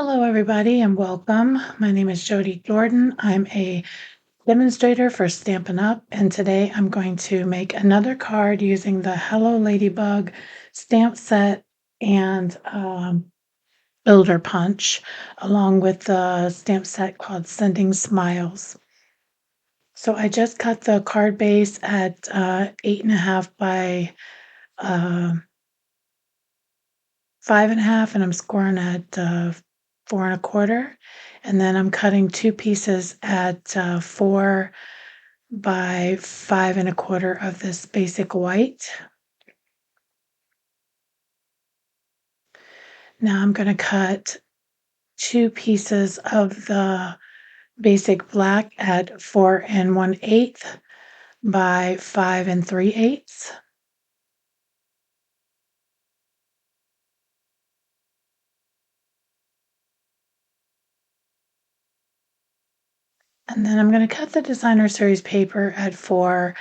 Hello, everybody, and welcome. My name is Jodie Jordan. I'm a demonstrator for Stampin' Up, and today I'm going to make another card using the Hello Ladybug stamp set and Builder Punch, along with the stamp set called Sending Smiles. So I just cut the card base at 8.5 by uh, 5.5, and I'm scoring at 4 1/4. And then I'm cutting two pieces at 4 by 5 1/4 of this basic white. Now I'm going to cut two pieces of the basic black at 4 1/8 by 5 3/8. And then I'm going to cut the designer series paper at 4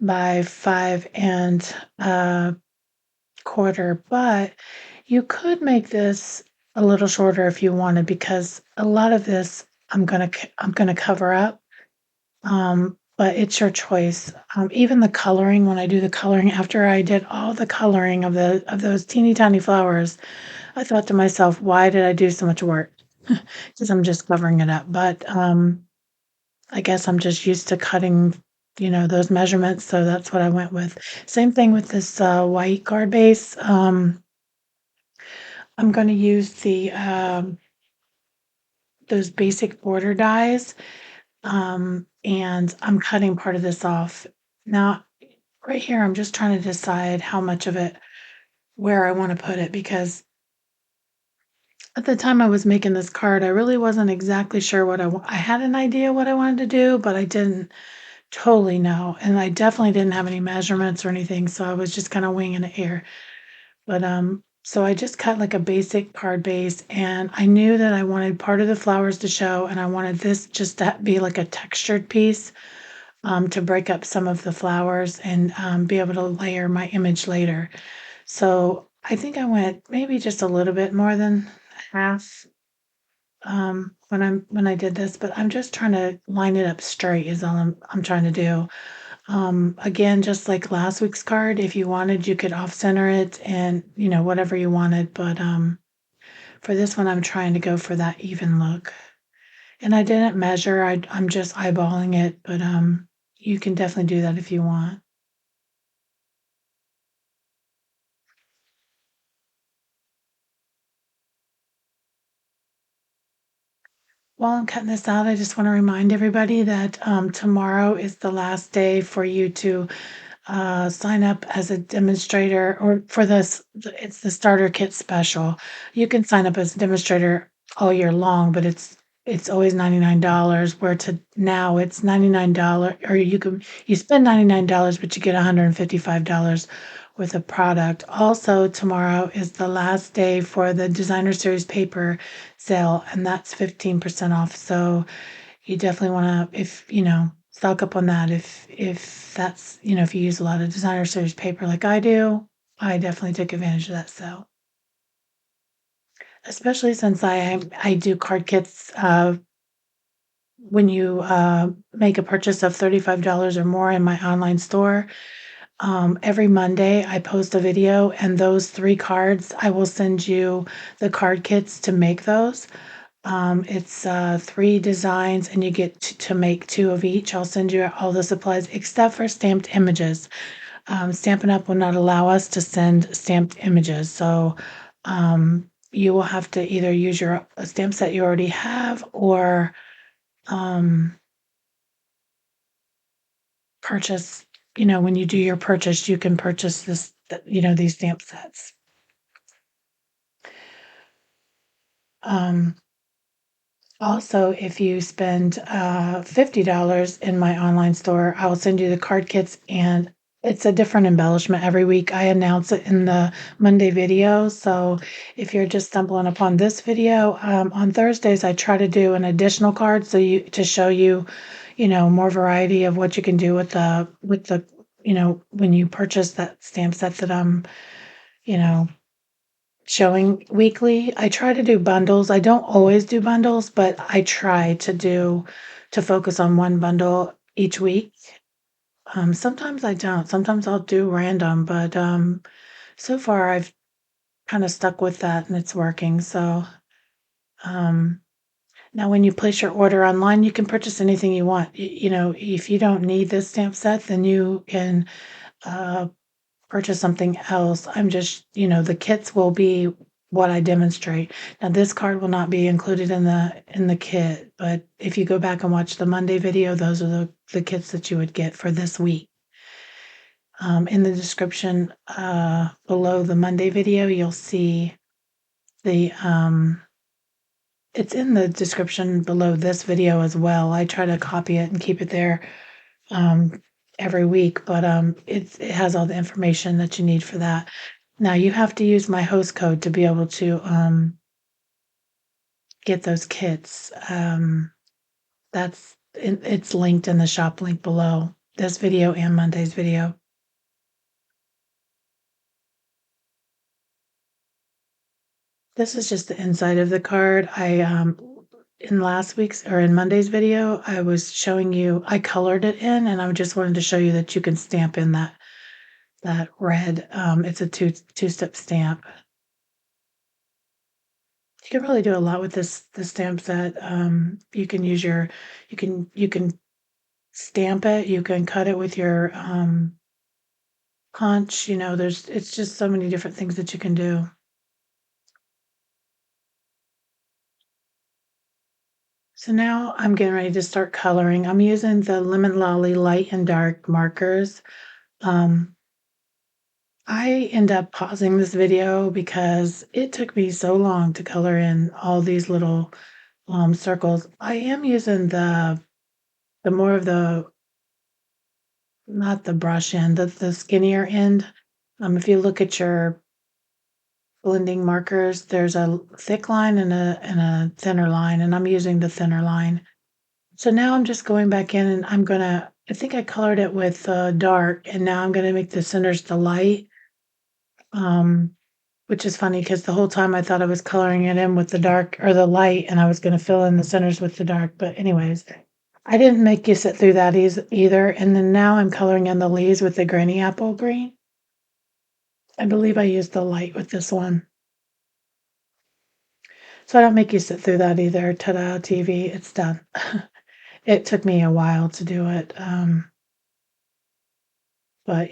by 5 1/4, but you could make this a little shorter if you wanted, because a lot of this I'm gonna cover up. But it's your choice. Even the coloring, when I do the coloring, after I did all the coloring of those teeny tiny flowers, I thought to myself, why did I do so much work? Because I'm just covering it up. But I guess I'm just used to cutting, those measurements, so that's what I went with. Same thing with this white card base. I'm going to use the those basic border dies, and I'm cutting part of this off. Now, right here, I'm just trying to decide how much of it, where I want to put it, because at the time I was making this card, I really wasn't exactly sure I had an idea what I wanted to do, but I didn't totally know, and I definitely didn't have any measurements or anything, so I was just kind of winging it here. But so I just cut like a basic card base, and I knew that I wanted part of the flowers to show, and I wanted this just to be like a textured piece, to break up some of the flowers and be able to layer my image later. So I think I went maybe just a little bit more than half, when I did this, but I'm just trying to line it up straight is all I'm trying to do. Again, just like last week's card, if you wanted, you could off center it and whatever you wanted. But for this one, I'm trying to go for that even look. And I didn't measure, I'm just eyeballing it, but you can definitely do that if you want. While I'm cutting this out, I just want to remind everybody that tomorrow is the last day for you to sign up as a demonstrator, or for this, it's the starter kit special. You can sign up as a demonstrator all year long, but it's always $99, where to now it's $99, or you spend $99, but you get $155 worth of product. Also, tomorrow is the last day for the designer series paper sale, and that's 15% off. So you definitely want to, if stock up on that. If that's, if you use a lot of designer series paper like I do, I definitely took advantage of that sale. Especially since I do card kits. When you make a purchase of $35 or more in my online store, every Monday I post a video, and those 3 cards, I will send you the card kits to make those. It's 3 designs, and you get to make 2 of each. I'll send you all the supplies except for stamped images. Stampin' Up! Will not allow us to send stamped images. So you will have to either use your a stamp set you already have, or um, purchase, when you do your purchase, you can purchase these stamp sets. Um, Also, if you spend $50 in my online store, I'll send you the card kits, and it's a different embellishment every week. I announce it in the Monday video. So if you're just stumbling upon this video, on Thursdays, I try to do an additional card, so to show you, more variety of what you can do with when you purchase that stamp set that I'm, you know, showing weekly. I try to do bundles. I don't always do bundles, but I try to focus on one bundle each week. Sometimes I don't. Sometimes I'll do random, but so far I've kind of stuck with that and it's working. So um, now when you place your order online, you can purchase anything you want. You know, if you don't need this stamp set, then you can uh, purchase something else. I'm just, the kits will be what I demonstrate. Now this card will not be included in the kit, but if you go back and watch the Monday video, those are the kits that you would get for this week. In the description below the Monday video, you'll see the it's in the description below this video as well. I try to copy it and keep it there um, every week, but it has all the information that you need for that. Now you have to use my host code to be able to get those kits. It's linked in the shop link below this video and Monday's video. This is just the inside of the card. I in last week's or in Monday's video, I was showing you I colored it in, and I just wanted to show you that you can stamp in that red. It's a two-step stamp. You can really do a lot with this stamp set. You can stamp it. You can cut it with your punch. It's just so many different things that you can do. So now I'm getting ready to start coloring. I'm using the Lemon Lolly light and dark markers. Um, I end up pausing this video because it took me so long to color in all these little circles. I am using the more of the not the brush end, the skinnier end. If you look at your blending markers, there's a thick line and a thinner line, and I'm using the thinner line. So now I'm just going back in and I think I colored it with dark, and now I'm gonna make the centers the light. Um, which is funny because the whole time I thought I was coloring it in with the dark or the light, and I was gonna fill in the centers with the dark. But anyways, I didn't make you sit through that either. And then now I'm coloring in the leaves with the granny apple green. I believe I used the light with this one. So I don't make you sit through that either. Ta-da, TV, it's done. It took me a while to do it. But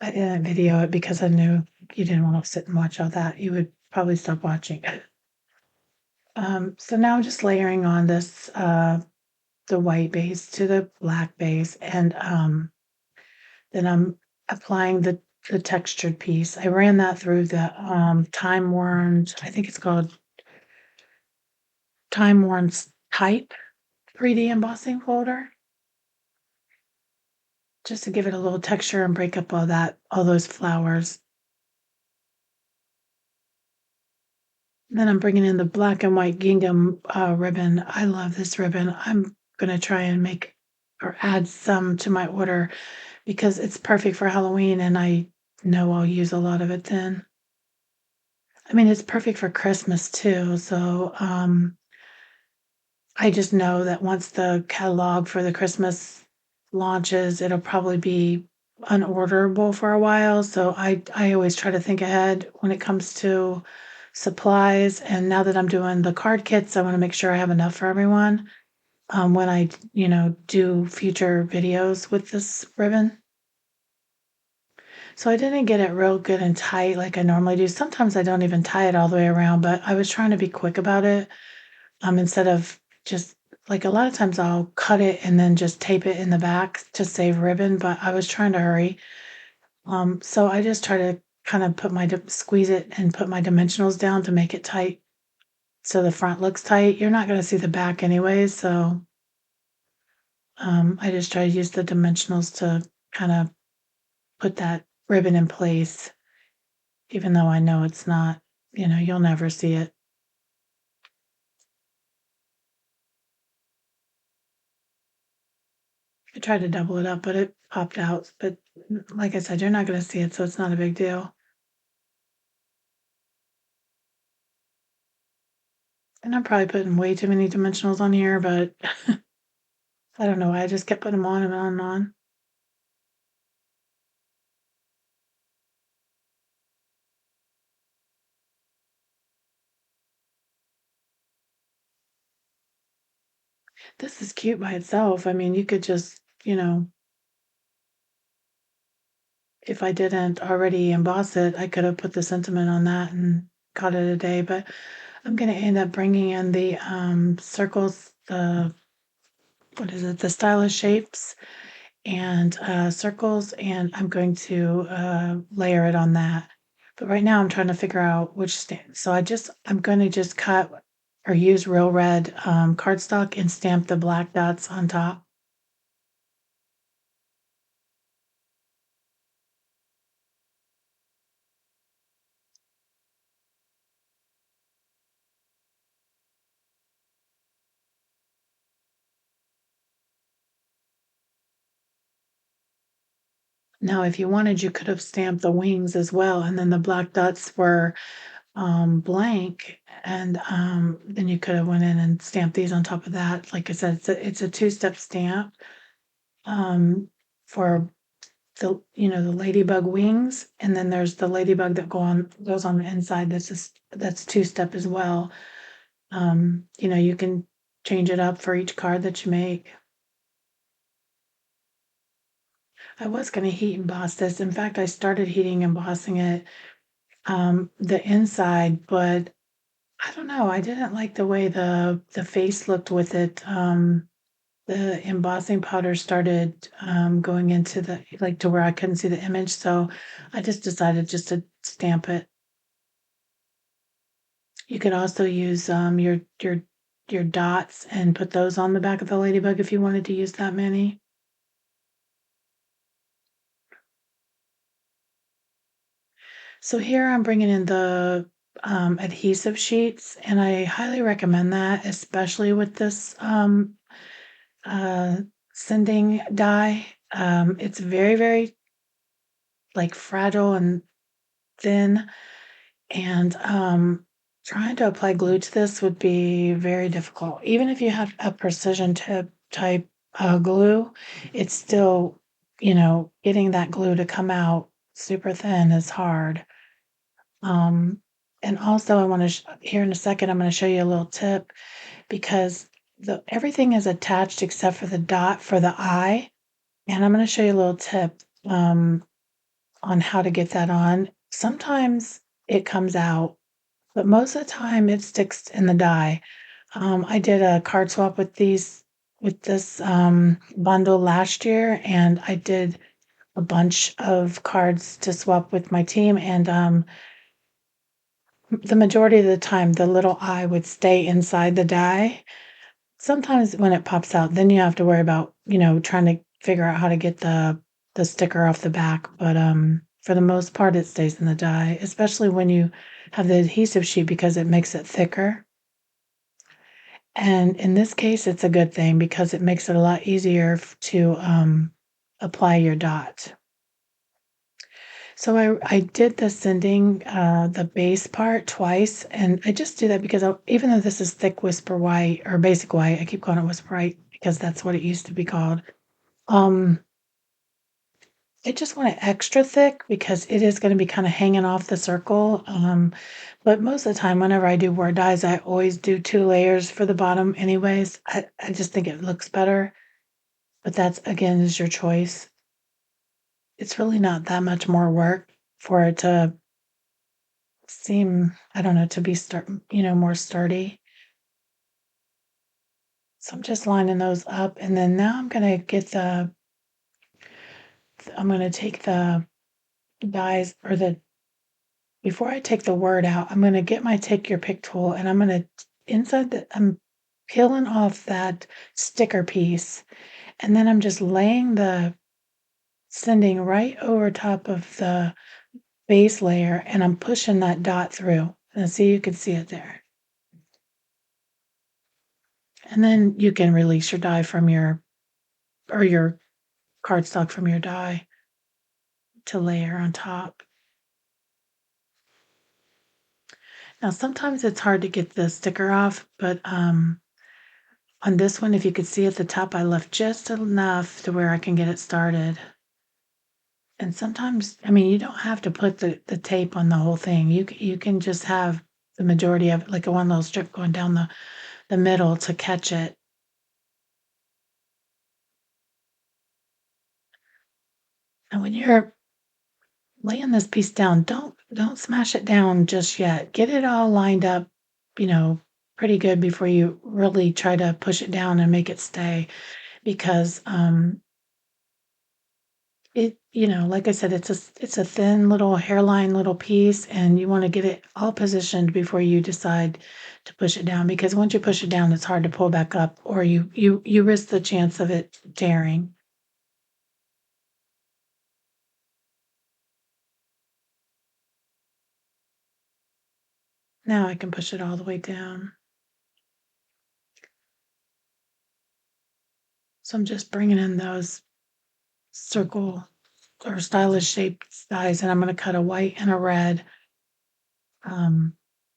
I didn't video it because I knew you didn't want to sit and watch all that. You would probably stop watching. So now I'm just layering on this the white base to the black base, and then I'm applying the textured piece. I ran that through the time worn, I think it's called time worn type 3D embossing folder, just to give it a little texture and break up all those flowers. Then I'm bringing in the black and white gingham ribbon. I love this ribbon. I'm gonna try and make or add some to my order because it's perfect for Halloween, and I know I'll use a lot of it then. I mean, it's perfect for Christmas too. So I just know that once the catalog for the Christmas launches, it'll probably be unorderable for a while. So I always try to think ahead when it comes to supplies. And now that I'm doing the card kits, I want to make sure I have enough for everyone when I, do future videos with this ribbon. So I didn't get it real good and tight like I normally do. Sometimes I don't even tie it all the way around, but I was trying to be quick about it. Instead of just like a lot of times I'll cut it and then just tape it in the back to save ribbon, but I was trying to hurry. So I just try to kind of squeeze it and put my dimensionals down to make it tight so the front looks tight. You're not going to see the back anyways, so I just try to use the dimensionals to kind of put that ribbon in place, even though I know it's not, you'll never see it. I tried to double it up, but it popped out. But like I said, you're not gonna see it, so it's not a big deal. And I'm probably putting way too many dimensionals on here, but I don't know why, I just kept putting them on and on and on. This is cute by itself. I mean, you could just, if I didn't already emboss it, I could have put the sentiment on that and called it a day, but I'm gonna end up bringing in the, circles, the what is it? The stylish shapes and, circles, and I'm going to, layer it on that. But right now I'm trying to figure out which stamp. So I'm gonna just cut or use real red, cardstock and stamp the black dots on top. Now, if you wanted, you could have stamped the wings as well, and then the black dots were, blank, and, then you could have went in and stamped these on top of that. Like I said, it's a two-step stamp, um, for the ladybug wings, and then there's the ladybug that goes on the inside. That's two-step as well. You can change it up for each card that you make. I was gonna heat emboss this. In fact, I started heating embossing it, the inside, but I don't know, I didn't like the way the face looked with it. The embossing powder started, going into the like, to where I couldn't see the image, so I just decided just to stamp it. You could also use, your dots and put those on the back of the ladybug if you wanted to use that many. So here I'm bringing in the, adhesive sheets, and I highly recommend that, especially with this, uh, sending die. It's very, very, like, fragile and thin, and, trying to apply glue to this would be very difficult. Even if you have a precision tip type, glue, it's still, getting that glue to come out super thin is hard. Um, and also I wanna here in a second, I'm gonna show you a little tip because the everything is attached except for the dot for the eye, and I'm gonna show you a little tip, on how to get that on. Sometimes it comes out, but most of the time it sticks in the die. I did a card swap with this, bundle last year, and I did a bunch of cards to swap with my team, and, the majority of the time, the little eye would stay inside the die. Sometimes when it pops out, then you have to worry about, trying to figure out how to get the sticker off the back, but, for the most part, it stays in the die, especially when you have the adhesive sheet because it makes it thicker. And in this case, it's a good thing because it makes it a lot easier to, apply your dot. So I did the sending, the base part twice, and I just do that because even though this is thick whisper white or basic white, I keep calling it whisper white because that's what it used to be called. Um, I just want it extra thick because it is going to be kind of hanging off the circle. But most of the time, whenever I do word dyes, I always do two layers for the bottom, anyways. I just think it looks better, but that's again is your choice. It's really not that much more work for it to seem, I don't know, to be more sturdy. So I'm just lining those up, and then now I'm gonna take the dies or the before I take the word out, I'm gonna get my take your pick tool, and I'm peeling off that sticker piece, and then I'm just laying the sending right over top of the base layer, and I'm pushing that dot through. And see, you can see it there. And then you can release your die from your cardstock from your die. to layer on top. Now, sometimes it's hard to get the sticker off, but on this one, if you could see at the top, I left just enough to where I can get it started. And sometimes, I mean, you don't have to put the tape on the whole thing. You can just have the majority of it, like a one little strip going down the middle to catch it. And when you're laying this piece down, don't smash it down just yet. Get it all lined up, you know, pretty good before you really try to push it down and make it stay. Because like I said, it's a thin little hairline little piece, and you want to get it all positioned before you decide to push it down. Because once you push it down, it's hard to pull back up, or you risk the chance of it tearing. Now I can push it all the way down. So I'm just bringing in those circle or stylish shaped dies, and I'm going to cut a white and a red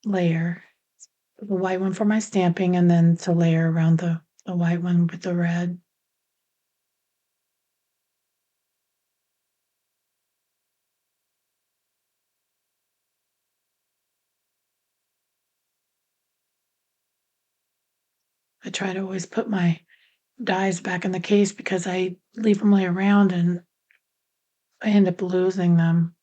layer. The white one for my stamping, and then to layer around the white one with the red. I try to always put my dies back in the case because I leave them lay around and I end up losing them.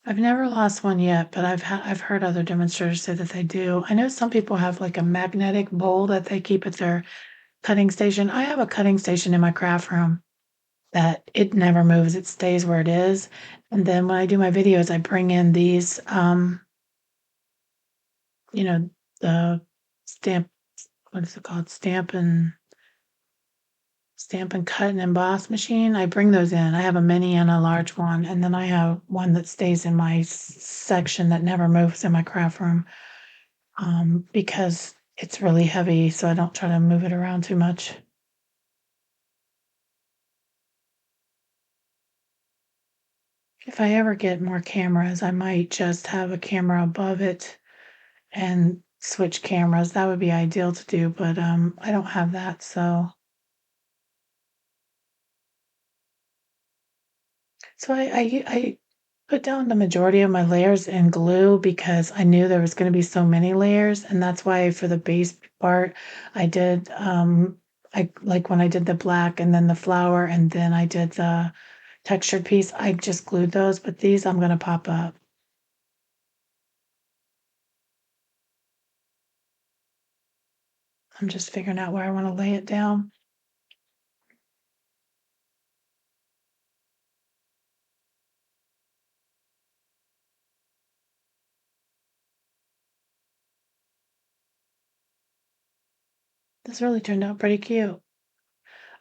I've never lost one yet, but I've heard other demonstrators say that they do. I know some people have like a magnetic bowl that they keep at their cutting station. I have a cutting station in my craft room that it never moves. It stays where it is. And then when I do my videos, I bring in these, you know, the stamp, what is it called? Stamp and cut and emboss machine. I bring those in. I have a mini and a large one, and then I have one that stays in my section that never moves in my craft room, because it's really heavy, so I don't try to move it around too much. If I ever get more cameras, I might just have a camera above it and switch cameras. That would be ideal to do, but I don't have that, so I put down the majority of my layers in glue because I knew there was going to be so many layers, and that's why for the base part I did I like when I did the black and then the flower and then I did the textured piece, I just glued those, but these I'm going to pop up. I'm just figuring out where I want to lay it down. This really turned out pretty cute.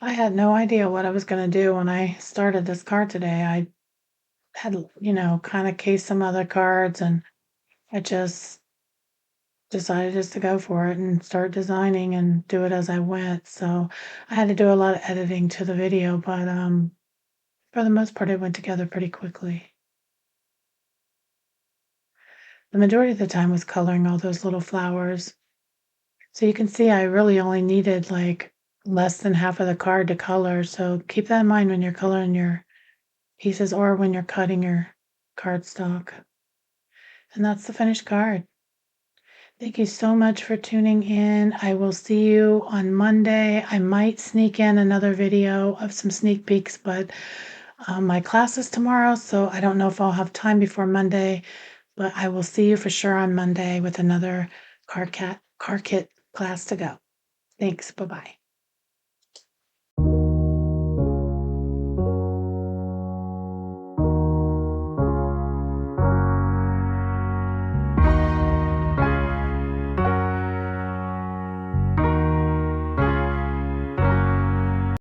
I had no idea what I was going to do when I started this card today. I had, kind of cased some other cards, and I just decided just to go for it and start designing and do it as I went. So I had to do a lot of editing to the video, but for the most part, it went together pretty quickly. The majority of the time was coloring all those little flowers. So you can see I really only needed like less than half of the card to color. So keep that in mind when you're coloring your pieces or when you're cutting your cardstock. And that's the finished card. Thank you so much for tuning in. I will see you on Monday. I might sneak in another video of some sneak peeks, but my class is tomorrow, so I don't know if I'll have time before Monday, but I will see you for sure on Monday with another car kit class to go. Thanks. Bye-bye.